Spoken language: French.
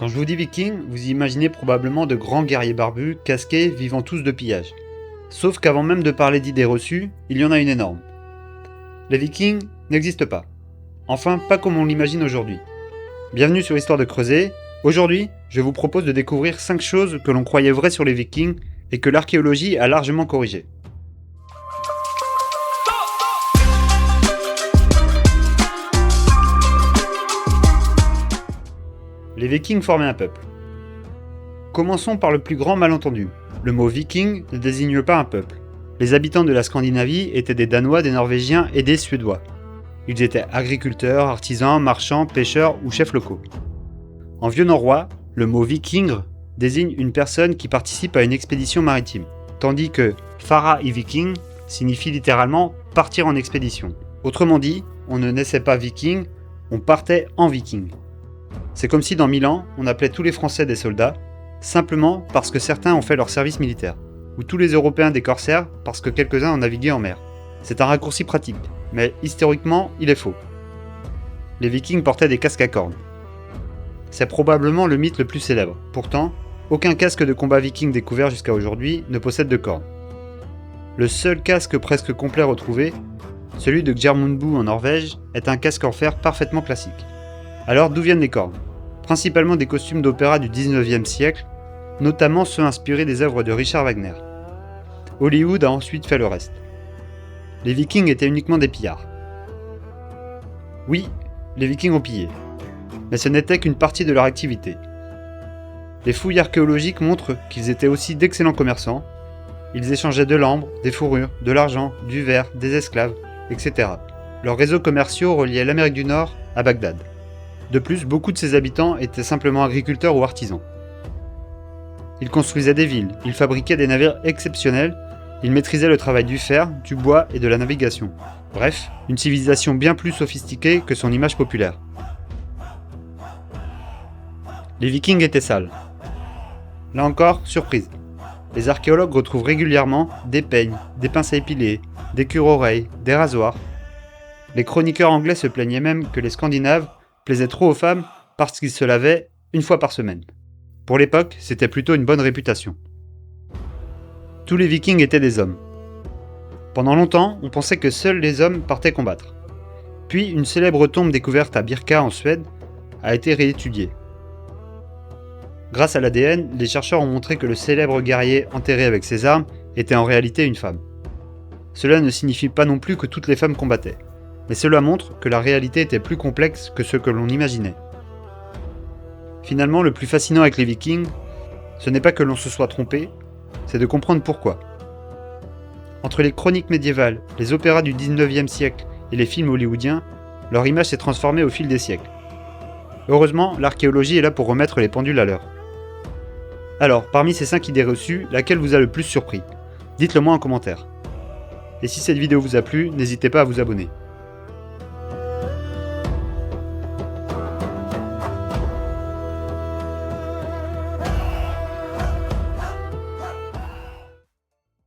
Quand je vous dis vikings, vous imaginez probablement de grands guerriers barbus, casqués, vivant tous de pillage. Sauf qu'avant même de parler d'idées reçues, il y en a une énorme. Les vikings n'existent pas. Enfin, pas comme on l'imagine aujourd'hui. Bienvenue sur Histoire de Creuser. Aujourd'hui, je vous propose de découvrir 5 choses que l'on croyait vraies sur les vikings et que l'archéologie a largement corrigées. Les vikings formaient un peuple. Commençons par le plus grand malentendu. Le mot viking ne désigne pas un peuple. Les habitants de la Scandinavie étaient des Danois, des Norvégiens et des Suédois. Ils étaient agriculteurs, artisans, marchands, pêcheurs ou chefs locaux. En vieux norrois, le mot vikingr désigne une personne qui participe à une expédition maritime, tandis que fara i viking signifie littéralement partir en expédition. Autrement dit, on ne naissait pas viking, on partait en viking. C'est comme si dans 1000 ans, on appelait tous les Français des soldats, simplement parce que certains ont fait leur service militaire, ou tous les Européens des corsaires parce que quelques-uns ont navigué en mer. C'est un raccourci pratique, mais historiquement, il est faux. Les vikings portaient des casques à cornes. C'est probablement le mythe le plus célèbre. Pourtant, aucun casque de combat viking découvert jusqu'à aujourd'hui ne possède de cornes. Le seul casque presque complet retrouvé, celui de Gjermundbu en Norvège, est un casque en fer parfaitement classique. Alors d'où viennent les cornes ? Principalement des costumes d'opéra du 19e siècle, notamment ceux inspirés des œuvres de Richard Wagner. Hollywood a ensuite fait le reste. Les vikings étaient uniquement des pillards. Oui, les vikings ont pillé, mais ce n'était qu'une partie de leur activité. Les fouilles archéologiques montrent qu'ils étaient aussi d'excellents commerçants. Ils échangeaient de l'ambre, des fourrures, de l'argent, du verre, des esclaves, etc. Leurs réseaux commerciaux reliaient l'Amérique du Nord à Bagdad. De plus, beaucoup de ses habitants étaient simplement agriculteurs ou artisans. Ils construisaient des villes, ils fabriquaient des navires exceptionnels, ils maîtrisaient le travail du fer, du bois et de la navigation. Bref, une civilisation bien plus sophistiquée que son image populaire. Les vikings étaient sales. Là encore, surprise. Les archéologues retrouvent régulièrement des peignes, des pinces à épiler, des cure-oreilles, des rasoirs. Les chroniqueurs anglais se plaignaient même que les Scandinaves plaisaient trop aux femmes parce qu'ils se lavaient une fois par semaine. Pour l'époque, c'était plutôt une bonne réputation. Tous les vikings étaient des hommes. Pendant longtemps, on pensait que seuls les hommes partaient combattre. Puis, une célèbre tombe découverte à Birka en Suède a été réétudiée. Grâce à l'ADN, les chercheurs ont montré que le célèbre guerrier enterré avec ses armes était en réalité une femme. Cela ne signifie pas non plus que toutes les femmes combattaient, mais cela montre que la réalité était plus complexe que ce que l'on imaginait. Finalement, le plus fascinant avec les vikings, ce n'est pas que l'on se soit trompé, c'est de comprendre pourquoi. Entre les chroniques médiévales, les opéras du 19e siècle et les films hollywoodiens, leur image s'est transformée au fil des siècles. Heureusement, l'archéologie est là pour remettre les pendules à l'heure. Alors, parmi ces 5 idées reçues, laquelle vous a le plus surpris ? Dites-le moi en commentaire. Et si cette vidéo vous a plu, n'hésitez pas à vous abonner.